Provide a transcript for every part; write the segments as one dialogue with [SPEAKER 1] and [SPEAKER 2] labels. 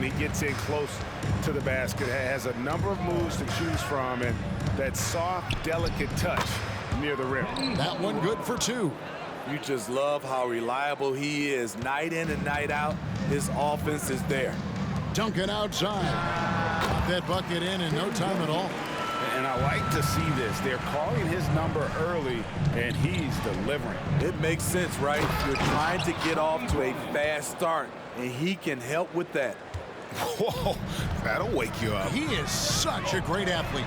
[SPEAKER 1] when he gets in close to the basket. Has a number of moves to choose from, and that soft, delicate touch near the rim.
[SPEAKER 2] That one good for two.
[SPEAKER 3] You just love how reliable he is. Night in and night out, his offense is there.
[SPEAKER 2] Duncan outside. Got that bucket in no time at all.
[SPEAKER 1] And I like to see this. They're calling his number early, and he's delivering.
[SPEAKER 3] It makes sense, right? You're trying to get off to a fast start, and he can help with that.
[SPEAKER 1] Whoa, that'll wake you up.
[SPEAKER 2] He is such a great athlete.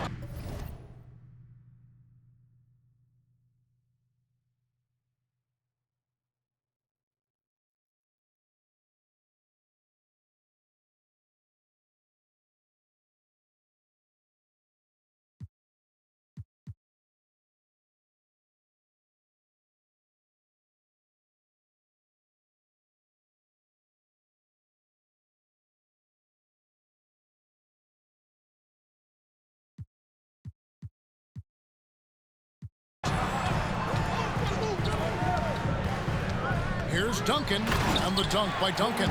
[SPEAKER 2] Here's Duncan, and the dunk by Duncan.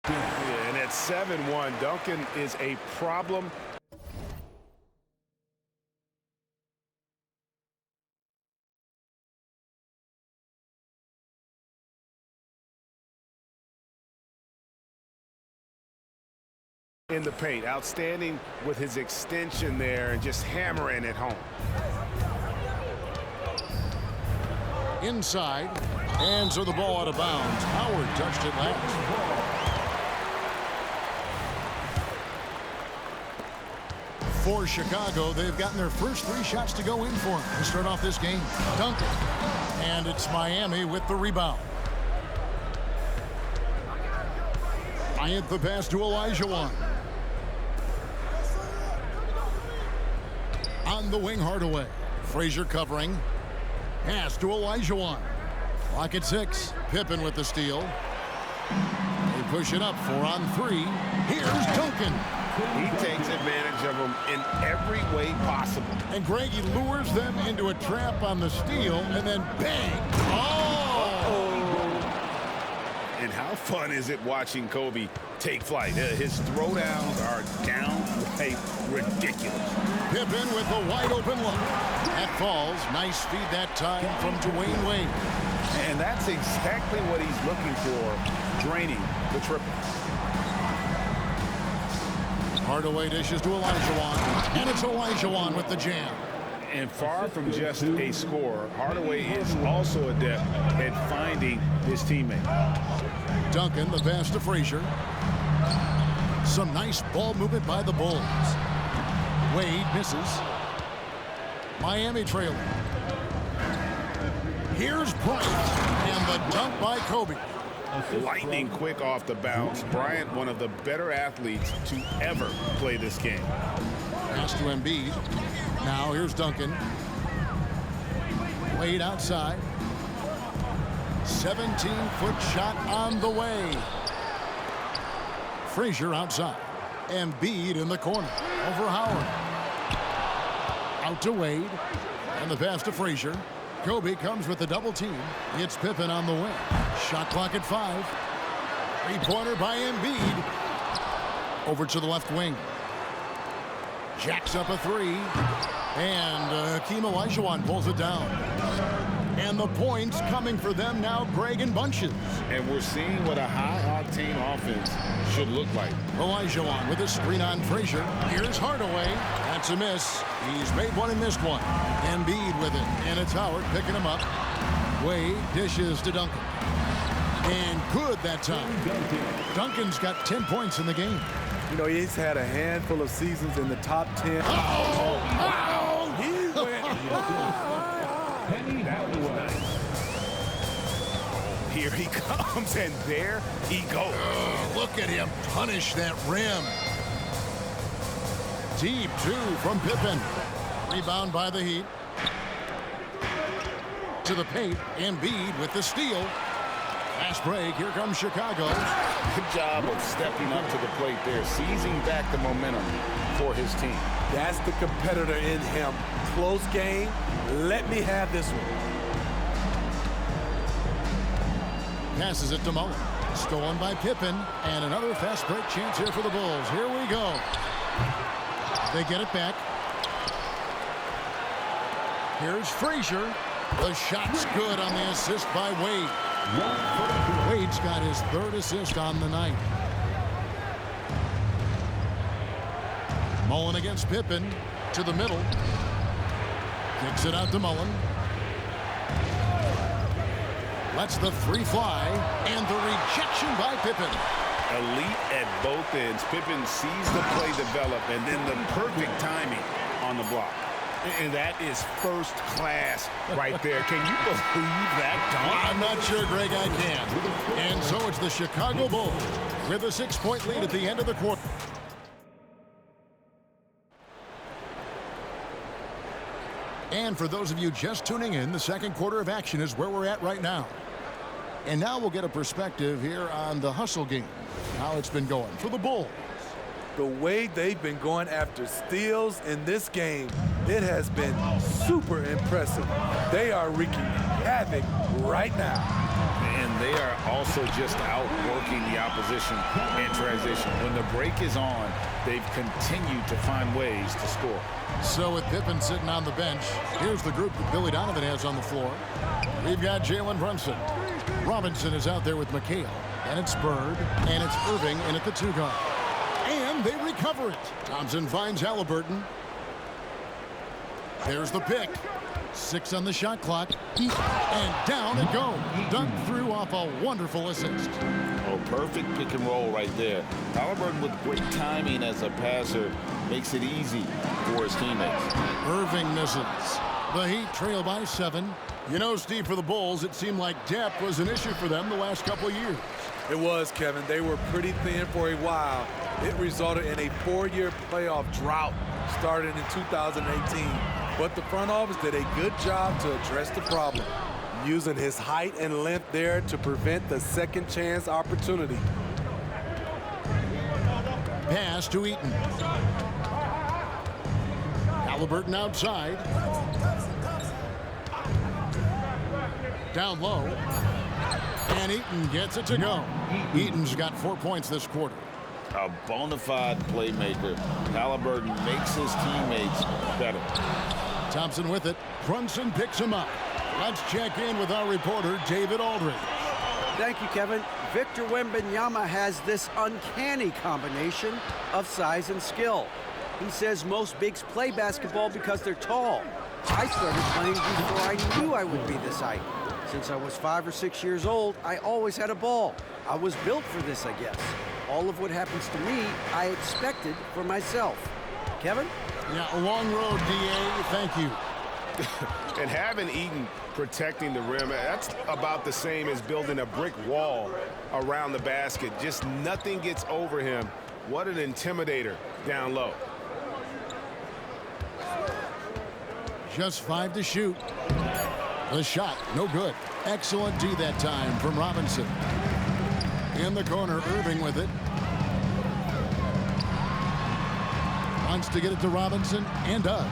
[SPEAKER 1] And at 7-1, Duncan is a problem. In the paint, outstanding with his extension there and just hammering it home.
[SPEAKER 2] Inside, hands of the ball out of bounds. Howard touched it last. For Chicago, they've gotten their first 3 shots to go in for them to start off this game. Duncan. And it's Miami with the rebound. Bryant the pass to Olajuwon. On the wing, Hardaway. Frazier covering. Pass to Olajuwon. Clock at 6. Pippen with the steal. They push it up 4 on 3. Here's Duncan.
[SPEAKER 1] He takes advantage of them in every way possible.
[SPEAKER 2] And Greg, he lures them into a trap on the steal, and then bang! Oh!
[SPEAKER 1] And how fun is it watching Kobe take flight? His throwdowns are downright ridiculous.
[SPEAKER 2] Pippen with a wide-open look. That falls. Nice feed that time from Dwayne Wade.
[SPEAKER 1] And that's exactly what he's looking for, draining the triple.
[SPEAKER 2] Hardaway dishes to Olajuwon, and it's Olajuwon with the jam.
[SPEAKER 1] And far from just a scorer, Hardaway is also adept at finding his teammate.
[SPEAKER 2] Duncan, the pass to Frazier. Some nice ball movement by the Bulls. Wade misses. Miami trailing. Here's Bryant, and the dunk by Kobe.
[SPEAKER 1] Lightning quick off the bounce. Bryant, one of the better athletes to ever play this game.
[SPEAKER 2] Pass to Embiid. Now here's Duncan. Wade outside. 17-foot shot on the way. Frazier outside. Embiid in the corner. Over Howard. Out to Wade. And the pass to Frazier. Kobe comes with the double team. It's Pippen on the wing. Shot clock at 5. Three-pointer by Embiid. Over to the left wing. Jacks up a 3. And Hakeem Olajuwon pulls it down. And the points coming for them now, Greg, in bunches.
[SPEAKER 1] And we're seeing what a high-octane offense should look like.
[SPEAKER 2] Olajuwon with a screen on Frazier. Here's Hardaway. That's a miss. He's made one and missed one. Embiid with it. And it's Howard picking him up. Wade dishes to Duncan. And good that time. Duncan's got 10 points in the game.
[SPEAKER 3] You know, he's had a handful of seasons in the top 10.
[SPEAKER 2] Wow!
[SPEAKER 3] He went.
[SPEAKER 1] That was nice. Here he comes, and there he goes.
[SPEAKER 2] Look at him punish that rim. Deep 2 from Pippen. Rebound by the Heat. To the paint. Embiid with the steal. Fast break. Here comes Chicago.
[SPEAKER 1] Good job of stepping up to the plate there, seizing back the momentum for his team.
[SPEAKER 3] That's the competitor in him. Close game. Let me have this one.
[SPEAKER 2] Passes it to Mullen. Stolen by Pippen. And another fast break chance here for the Bulls. Here we go. They get it back. Here's Frazier. The shot's good on the assist by Wade. Wade's got his 3rd assist on the night. Mullen against Pippen. To the middle. Kicks it out to Mullen. Lets the 3 fly. And the rejection by Pippen.
[SPEAKER 1] Elite at both ends. Pippen sees the play develop, and then the perfect timing on the block. And that is first class right there. Can you believe that dunk?
[SPEAKER 2] I'm not sure, Greg, I can. And so it's the Chicago Bulls with a 6-point lead at the end of the quarter. And for those of you just tuning in, the second quarter of action is where we're at right now. And now we'll get a perspective here on the hustle game, how it's been going for the Bulls.
[SPEAKER 3] The way they've been going after steals in this game, it has been super impressive. They are wreaking havoc right now.
[SPEAKER 1] And they are also just outworking the opposition in transition. When the break is on, they've continued to find ways to score.
[SPEAKER 2] So with Pippen sitting on the bench, here's the group that Billy Donovan has on the floor. We've got Jalen Brunson. Robinson is out there with McHale. And it's Bird. And it's Irving in at the 2 guard. And they recover it. Thompson finds Halliburton. There's the pick. 6 on the shot clock. And down it goes. Dunked through off a wonderful assist.
[SPEAKER 1] Oh, perfect pick and roll right there. Halliburton with great timing as a passer makes it easy for his teammates.
[SPEAKER 2] Irving misses. The Heat trail by 7. You know, Steve, for the Bulls, it seemed like depth was an issue for them the last couple of years.
[SPEAKER 3] It was, Kevin. They were pretty thin for a while. It resulted in a 4-year playoff drought started in 2018. But the front office did a good job to address the problem, using his height and length there to prevent the second chance opportunity.
[SPEAKER 2] Pass to Eaton. Halliburton outside. Down low. And Eaton gets it to go. Eaton's got 4 points this quarter.
[SPEAKER 1] A bona fide playmaker. Halliburton makes his teammates better.
[SPEAKER 2] Thompson with it. Brunson picks him up. Let's check in with our reporter, David Aldridge.
[SPEAKER 4] Thank you, Kevin. Victor Wembanyama has this uncanny combination of size and skill. He says most bigs play basketball because they're tall. I started playing before I knew I would be this height. Since I was 5 or 6 years old, I always had a ball. I was built for this, I guess. All of what happens to me, I expected for myself. Kevin?
[SPEAKER 2] Yeah, a long road, D.A. Thank you.
[SPEAKER 1] And having Eaton protecting the rim, that's about the same as building a brick wall around the basket. Just nothing gets over him. What an intimidator down low.
[SPEAKER 2] Just 5 to shoot. The shot, no good. Excellent D that time from Robinson. In the corner, Irving with it. Wants to get it to Robinson, and does.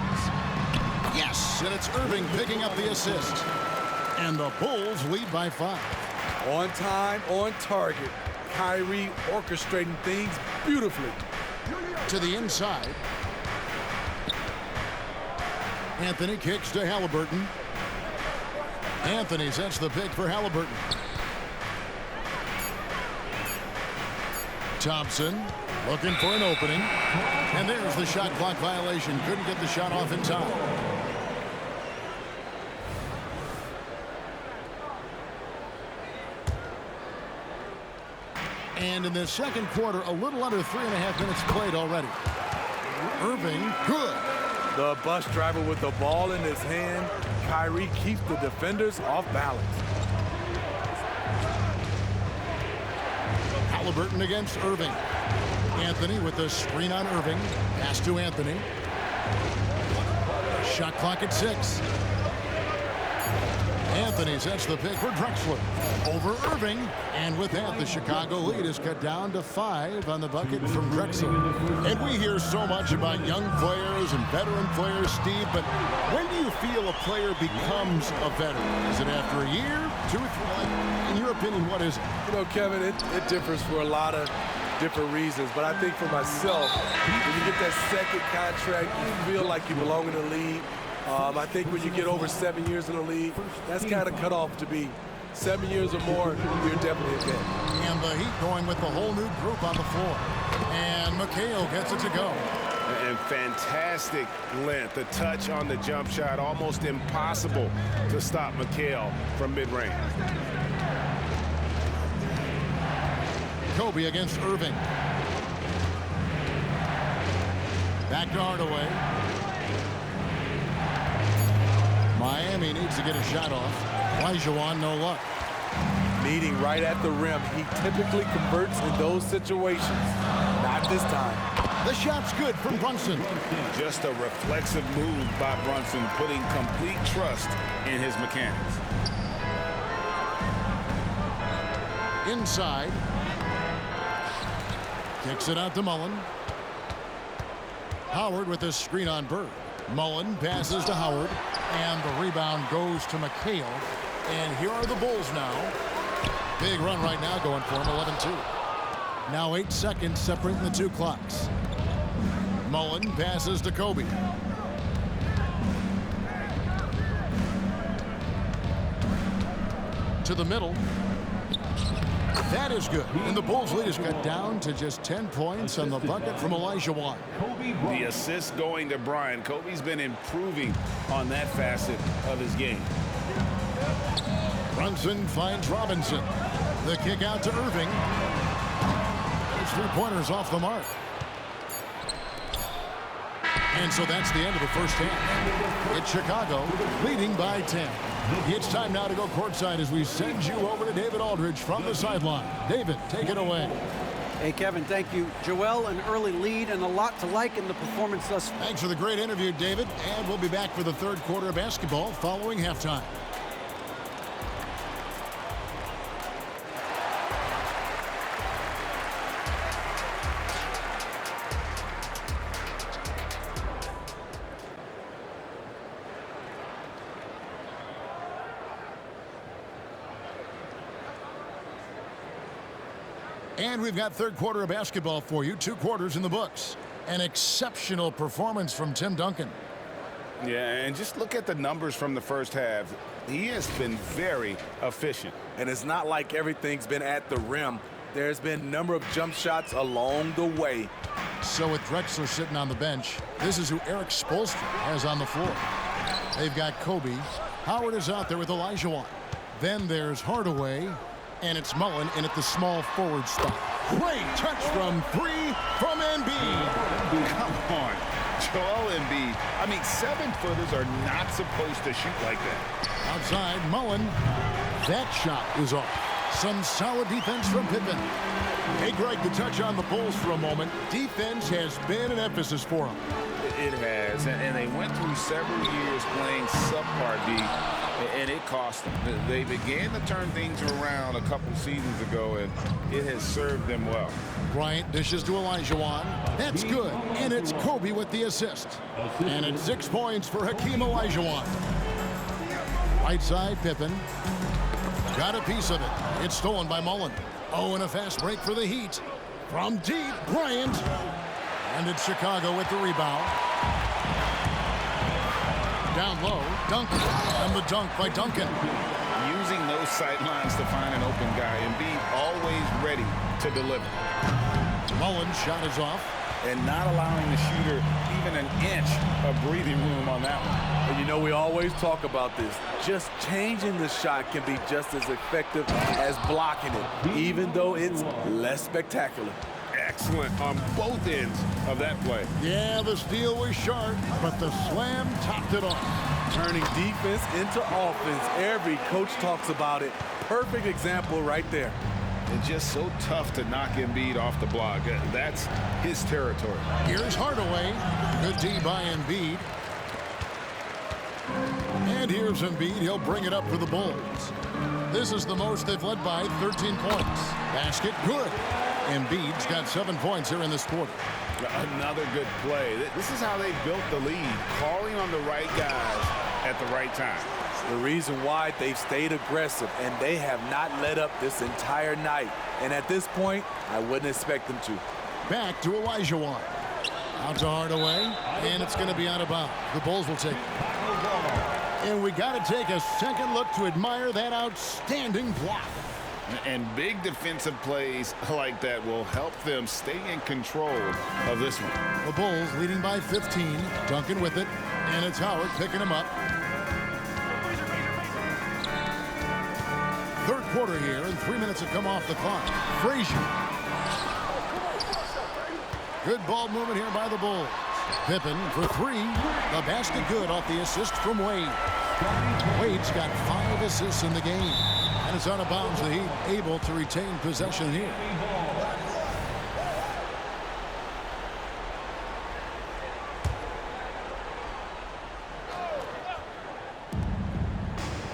[SPEAKER 2] Yes, and it's Irving picking up the assist. And the Bulls lead by 5.
[SPEAKER 3] On time, on target. Kyrie orchestrating things beautifully.
[SPEAKER 2] To the inside. Anthony kicks to Halliburton. Anthony sets the pick for Halliburton. Thompson looking for an opening. And there's the shot clock violation. Couldn't get the shot off in time. And in the second quarter, a little under 3.5 minutes played already. Irving, good.
[SPEAKER 3] The bus driver with the ball in his hand. Kyrie keeps the defenders off balance.
[SPEAKER 2] Halliburton against Irving. Anthony with the screen on Irving. Pass to Anthony. Shot clock at 6. Anthony sets the pick for Drexler. Over Irving. And with that, the Chicago lead is cut down to 5 on the bucket from Drexler. And we hear so much about young players and veteran players, Steve, but when do you feel a player becomes a veteran? Is it after a year, 2 or 3? In your opinion, what is it?
[SPEAKER 3] You know, Kevin, it differs for a lot of different reasons, but I think for myself, when you get that second contract, you feel like you belong in the league. I think when you get over 7 years in the league, that's kind of cut off to be 7 years or more, you're definitely a vet.
[SPEAKER 2] And the Heat going with the whole new group on the floor. And McHale gets it to go.
[SPEAKER 1] And fantastic length. The touch on the jump shot, almost impossible to stop McHale from mid-range.
[SPEAKER 2] Kobe against Irving. Back to Hardaway. Miami needs to get a shot off. Olajuwon, no luck.
[SPEAKER 3] Meeting right at the rim. He typically converts in those situations. Not this time.
[SPEAKER 2] The shot's good from Brunson.
[SPEAKER 1] Just a reflexive move by Brunson, putting complete trust in his mechanics.
[SPEAKER 2] Inside. Kicks it out to Mullen. Howard with the screen on Bird. Mullen passes to Howard. And the rebound goes to McHale. And here are the Bulls now. Big run right now going for him, 11-2. Now 8 seconds separating the 2 clocks. Mullen passes to Kobe. To the middle. That is good. And the Bulls lead is cut down to just 10 points on the bucket from Olajuwon.
[SPEAKER 1] The assist going to Breion. Kobe's been improving on that facet of his game.
[SPEAKER 2] Brunson finds Robinson. The kick out to Irving. Those 3-pointers off the mark. And so that's the end of the first half. It's Chicago leading by 10. It's time now to go courtside as we send you over to David Aldridge from the sideline. David, take it away.
[SPEAKER 4] Hey, Kevin, thank you. Joel, an early lead and a lot to like in the performance thus far.
[SPEAKER 2] Thanks for the great interview, David. And we'll be back for the third quarter of basketball following halftime. And we've got third quarter of basketball for you. 2 quarters in the books. An exceptional performance from Tim Duncan.
[SPEAKER 1] Yeah, and just look at the numbers from the first half. He has been very efficient.
[SPEAKER 3] And it's not like everything's been at the rim. There's been a number of jump shots along the way.
[SPEAKER 2] So with Drexler sitting on the bench, this is who Eric Spoelstra has on the floor. They've got Kobe. Howard is out there with Olajuwon. Then there's Hardaway. And it's Mullen in at the small forward spot. Great touch from 3 from Embiid.
[SPEAKER 1] Come on, Joel Embiid. I mean, 7-footers are not supposed to shoot like that.
[SPEAKER 2] Outside, Mullen. That shot is off. Some solid defense from Pippen. Hey, Greg, the touch on the Bulls for a moment. Defense has been an emphasis for them.
[SPEAKER 1] It has, and they went through several years playing subpar D.
[SPEAKER 5] and it cost them. They began to turn things around a couple seasons ago, and it has served them well.
[SPEAKER 2] Bryant dishes to Olajuwon. That's good, and it's Kobe with the assist. And it's 6 points for Hakeem Olajuwon. Right side, Pippen. Got a piece of it. It's stolen by Mullen. Oh, and a fast break for the Heat. From deep, Bryant. And it's Chicago with the rebound. Down low, Duncan. And the dunk by Duncan.
[SPEAKER 5] Using those sight lines to find an open guy and be always ready to deliver.
[SPEAKER 2] Mullen's shot is off.
[SPEAKER 5] And not allowing the shooter even an inch of breathing room on that one.
[SPEAKER 3] And you know, we always talk about this. Just changing the shot can be just as effective as blocking it, even though it's less spectacular.
[SPEAKER 1] Excellent on both ends of that play.
[SPEAKER 2] Yeah, the steal was sharp, but the slam topped it off.
[SPEAKER 3] Turning defense into offense. Every coach talks about it. Perfect example right there.
[SPEAKER 1] It's just so tough to knock Embiid off the block. That's his territory.
[SPEAKER 2] Here's Hardaway. Good D by Embiid. And here's Embiid. He'll bring it up for the Bulls. This is the most they've led by, 13 points. Basket, good. Embiid's got 7 points here in this quarter.
[SPEAKER 1] Another good play. This is how they built the lead, calling on the right guys at the right time.
[SPEAKER 3] The reason why they've stayed aggressive, and they have not let up this entire night. And at this point, I wouldn't expect them to.
[SPEAKER 2] Back to Olajuwon. Out to Hardaway, and it's going to be out of bounds. The Bulls will take it. And we got to take a second look to admire that outstanding block.
[SPEAKER 1] And big defensive plays like that will help them stay in control of this one.
[SPEAKER 2] The Bulls leading by 15. Duncan with it, and it's Howard picking him up. Third quarter here, and 3 minutes have come off the clock. Frazier. Good ball movement here by the Bulls. Pippen for three. The basket good off the assist from Wade. Wade's got 5 assists in the game. And it's out of bounds. The Heat able to retain possession here.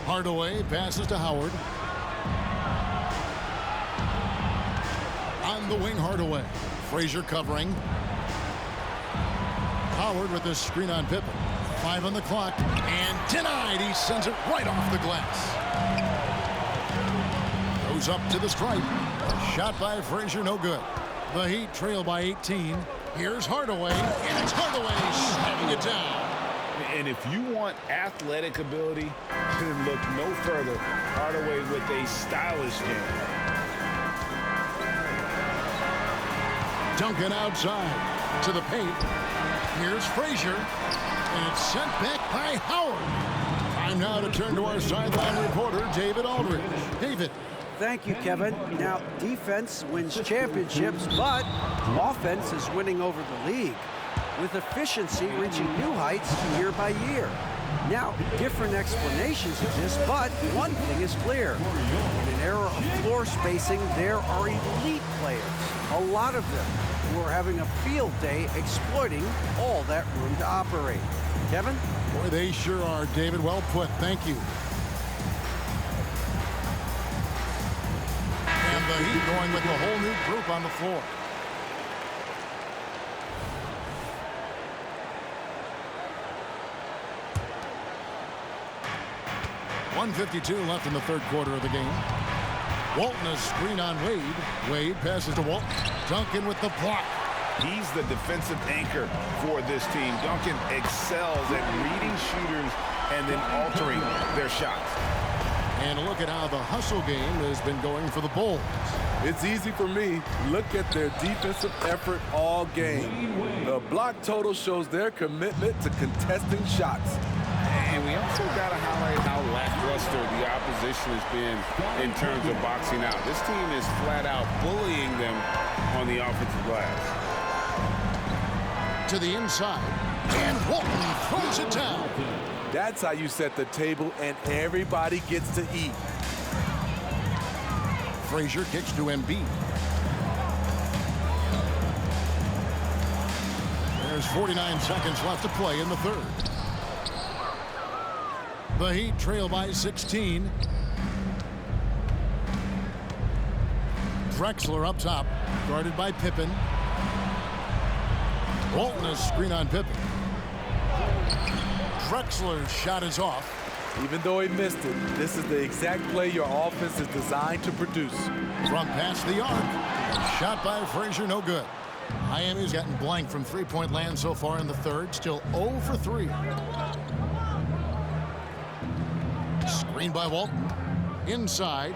[SPEAKER 2] Hardaway passes to Howard. On the wing, Hardaway. Frazier covering. Howard with this screen on Pippen. 5 on the clock. And denied. He sends it right off the glass. Goes up to the stripe. Shot by Frazier, no good. The Heat trail by 18. Here's Hardaway. And it's Hardaway slamming it down.
[SPEAKER 1] And if you want athletic ability, then look no further. Hardaway with a stylish game.
[SPEAKER 2] Duncan outside to the paint. Here's Frazier. And it's sent back by Howard. Time now to turn to our sideline reporter, David Aldridge. David.
[SPEAKER 4] Thank you, Kevin. Now, defense wins championships, but offense is winning over the league, with efficiency reaching new heights year by year. Now, different explanations exist, but one thing is clear. In an era of floor spacing, there are elite players, a lot of them, who are having a field day exploiting all that room to operate. Kevin?
[SPEAKER 2] Boy, they sure are, David. Well put. Thank you. And the Heat going with the whole new group on the floor. .152 left in the third quarter of the game. Walton a screen on Wade. Wade passes to Walton. Duncan with the block.
[SPEAKER 1] He's the defensive anchor for this team. Duncan excels at reading shooters and then altering their shots.
[SPEAKER 2] And look at how the hustle game has been going for the Bulls.
[SPEAKER 3] It's easy for me. Look at their defensive effort all game. The block total shows their commitment to contesting shots.
[SPEAKER 1] And we also got to highlight how lackluster the opposition has been in terms of boxing out. This team is flat out bullying them on the offensive glass.
[SPEAKER 2] To the inside, and Walton throws it down.
[SPEAKER 3] That's how you set the table, and everybody gets to eat.
[SPEAKER 2] Frazier kicks to Embiid. There's 49 seconds left to play in the third. The Heat trail by 16. Drexler up top, guarded by Pippen. Walton is screen on Pippen. Drexler's shot is off.
[SPEAKER 3] Even though he missed it, this is the exact play your offense is designed to produce.
[SPEAKER 2] From past the arc, shot by Frazier, no good. Miami's gotten blank from three-point land so far in the third, still 0 for 3. Screen by Walton. Inside.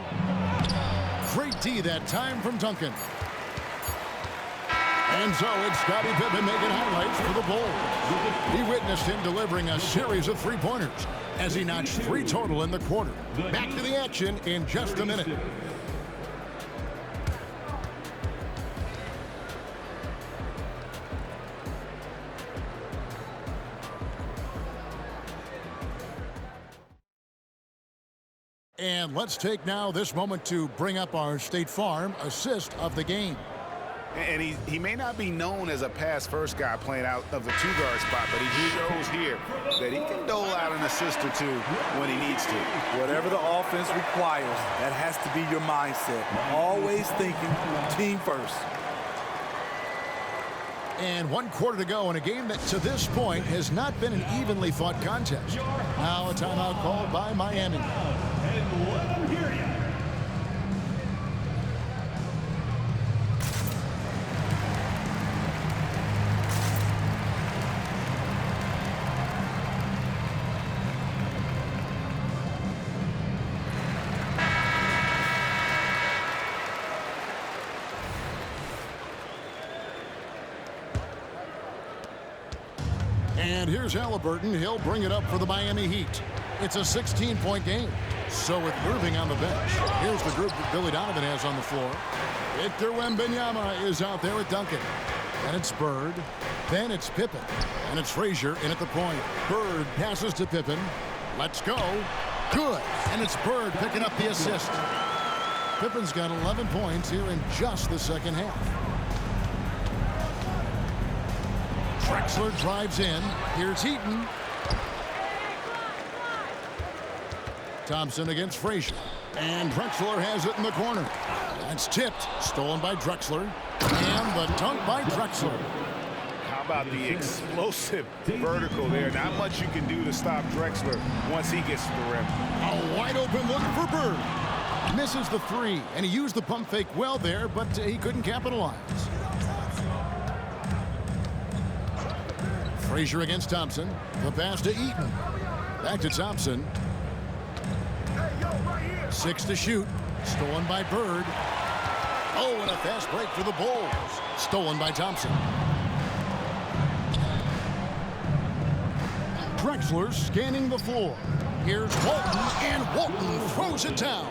[SPEAKER 2] Great D that time from Duncan. And so it's Scottie Pippen making highlights for the Bulls. He witnessed him delivering a series of three-pointers as he notched 3 total in the quarter. Back to the action in just a minute. And let's take now this moment to bring up our State Farm assist of the game.
[SPEAKER 5] And he may not be known as a pass-first guy playing out of the two-guard spot, but he shows here that he can dole out an assist or two when he needs to.
[SPEAKER 3] Whatever the offense requires, that has to be your mindset. Always thinking team first.
[SPEAKER 2] And 1 quarter to go in a game that to this point has not been an evenly fought contest. Now a timeout called by Miami. And here's Halliburton. He'll bring it up for the Miami Heat. It's a 16-point game. So with Irving on the bench, here's the group that Billy Donovan has on the floor. Victor Wembanyama is out there with Duncan. And it's Bird. Then it's Pippen. And it's Frazier in at the point. Bird passes to Pippen. Let's go. Good. And it's Bird picking up the assist. Pippen's got 11 points here in just the second half. Drexler drives in. Here's Heaton. Thompson against Frazier. And Drexler has it in the corner. That's tipped. Stolen by Drexler. And the dunk by Drexler.
[SPEAKER 1] How about the explosive vertical there? Not much you can do to stop Drexler once he gets to the rim.
[SPEAKER 2] A wide open look for Bird. Misses the 3. And he used the pump fake well there, but he couldn't capitalize. Frazier against Thompson. The pass to Eaton. Back to Thompson. 6 to shoot. Stolen by Bird. Oh, and a fast break for the Bulls. Stolen by Thompson. Drexler scanning the floor. Here's Walton, and Walton throws it down.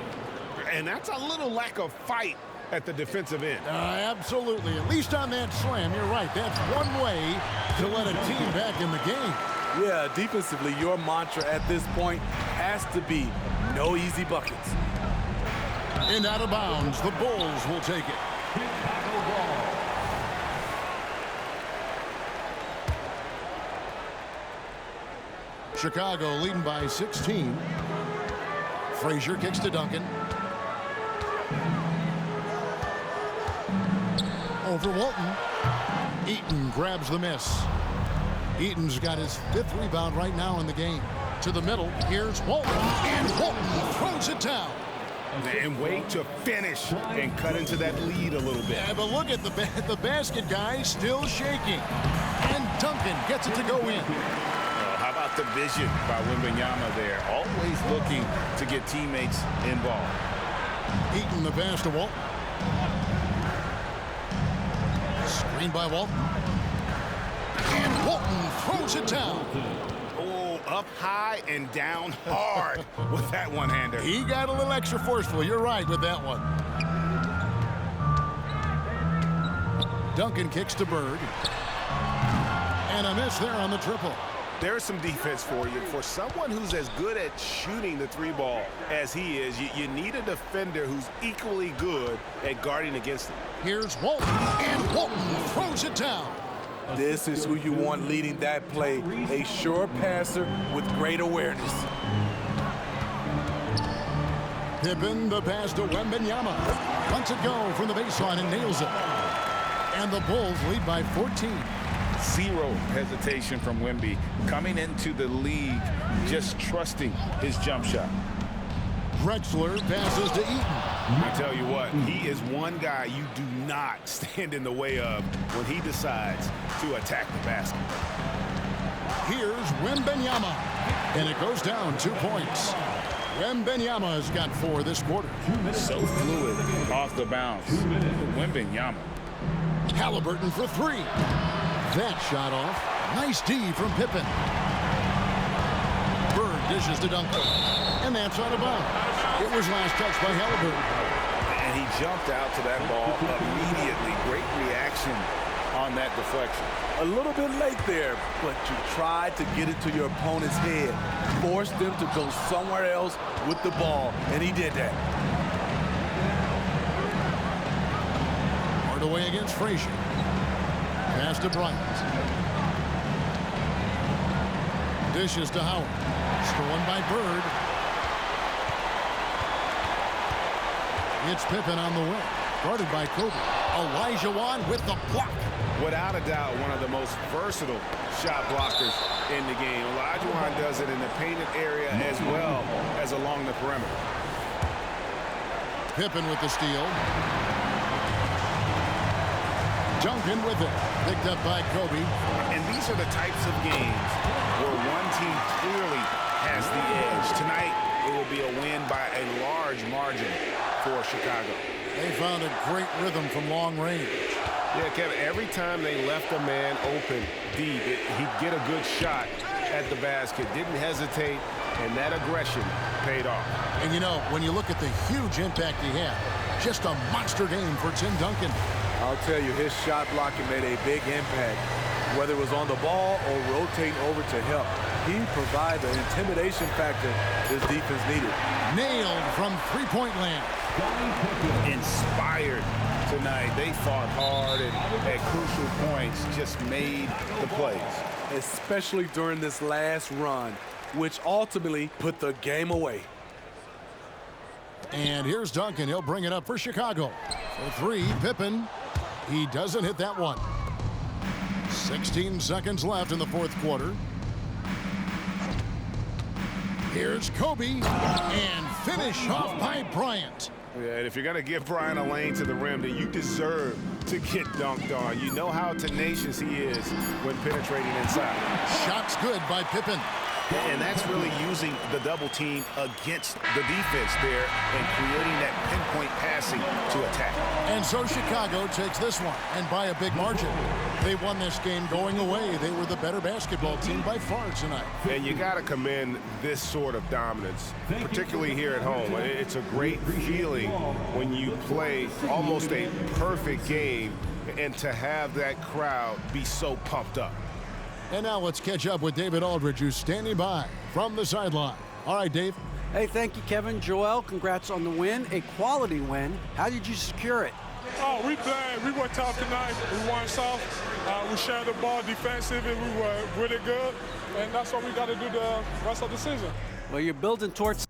[SPEAKER 1] And that's a little lack of fight at the defensive end.
[SPEAKER 2] Absolutely. At least on that slam, you're right. That's one way to let a team back in the game.
[SPEAKER 3] Yeah, defensively, your mantra at this point has to be no easy buckets.
[SPEAKER 2] And out of bounds, the Bulls will take it. Chicago leading by 16. Frazier kicks to Duncan. Over Walton. Eaton grabs the miss. Eaton's got his 5th rebound right now in the game. To the middle, here's Walton, and Walton throws it down.
[SPEAKER 1] And wait to finish and cut into that lead a little bit.
[SPEAKER 2] Yeah, but look at the basket guy still shaking. And Duncan gets it to go in.
[SPEAKER 5] How about the vision by Wembanyama there? Always looking to get teammates involved.
[SPEAKER 2] Eaton the pass to Walton. Screen by Walton. And Walton throws it down.
[SPEAKER 1] Oh, up high and down hard with that one-hander.
[SPEAKER 2] He got a little extra forceful. You're right with that one. Duncan kicks to Bird. And a miss there on the triple.
[SPEAKER 1] There's some defense for you. For someone who's as good at shooting the 3-ball as he is, you need a defender who's equally good at guarding against him.
[SPEAKER 2] Here's Walton, and Walton throws it down.
[SPEAKER 3] This is who you want leading that play, a sure passer with great awareness.
[SPEAKER 2] Pippen, the pass to Wembanyama. Lets it go from the baseline and nails it. And the Bulls lead by 14.
[SPEAKER 5] Zero hesitation from Wemby coming into the league, just trusting his jump shot.
[SPEAKER 2] Drexler passes to Eaton.
[SPEAKER 1] I tell you what, he is one guy you do not stand in the way of when he decides to attack the basket.
[SPEAKER 2] Here's Wembanyama. And it goes down 2 points. Wembanyama has got 4 this quarter.
[SPEAKER 5] So fluid off the bounce. Wembanyama.
[SPEAKER 2] Halliburton for 3. That shot off. Nice D from Pippen. Bird dishes to Duncan. And that's out of bounds. It was last touched by Halliburton.
[SPEAKER 5] And he jumped out to that ball immediately. Great reaction on that deflection.
[SPEAKER 3] A little bit late there, but you tried to get into your opponent's head. Forced them to go somewhere else with the ball, and he did that.
[SPEAKER 2] Hardaway against Frazier. Pass to Bryant. Dishes to Howard. Stolen by Bird. It's Pippen on the wing. Guarded by Kobe. Olajuwon with the block.
[SPEAKER 1] Without a doubt, one of the most versatile shot blockers in the game. Olajuwon does it in the painted area as well as along the perimeter.
[SPEAKER 2] Pippen with the steal. Duncan with it. Picked up by Kobe.
[SPEAKER 1] And these are the types of games where one team clearly has the edge. Tonight, it will be a win by a large margin for Chicago.
[SPEAKER 2] They found a great rhythm from long range.
[SPEAKER 1] Yeah, Kevin, every time they left a man open deep, he'd get a good shot at the basket. Didn't hesitate, and that aggression paid off.
[SPEAKER 2] And you know, when you look at the huge impact he had, just a monster game for Tim Duncan.
[SPEAKER 3] I'll tell you, his shot blocking made a big impact. Whether it was on the ball or rotating over to help, he provided the intimidation factor this defense needed.
[SPEAKER 2] Nailed from three-point land.
[SPEAKER 5] Inspired tonight. They fought hard and at crucial points just made the plays.
[SPEAKER 3] Especially during this last run, which ultimately put the game away.
[SPEAKER 2] And here's Duncan. He'll bring it up for Chicago. For 3, Pippen. He doesn't hit that one. 16 seconds left in the fourth quarter. Here's Kobe. And finish off by Bryant.
[SPEAKER 1] Yeah, and if you're going to give Bryant a lane to the rim, then you deserve to get dunked on. You know how tenacious he is when penetrating inside.
[SPEAKER 2] Shots good by Pippen.
[SPEAKER 1] And that's really using the double team against the defense there and creating that pinpoint passing to attack.
[SPEAKER 2] And so Chicago takes this one, and by a big margin. They won this game going away. They were the better basketball team by far tonight.
[SPEAKER 1] And you got to commend this sort of dominance, particularly here at home. It's a great feeling when you play almost a perfect game and to have that crowd be so pumped up.
[SPEAKER 2] And now let's catch up with David Aldridge, who's standing by from the sideline. All right, Dave.
[SPEAKER 4] Hey, thank you, Kevin. Joel, congrats on the win. A quality win. How did you secure it?
[SPEAKER 6] Oh, we played. We were tough tonight. We won soft. We shared the ball defensively. We were really good. And that's what we got to do the rest of the season.
[SPEAKER 4] Well, you're building towards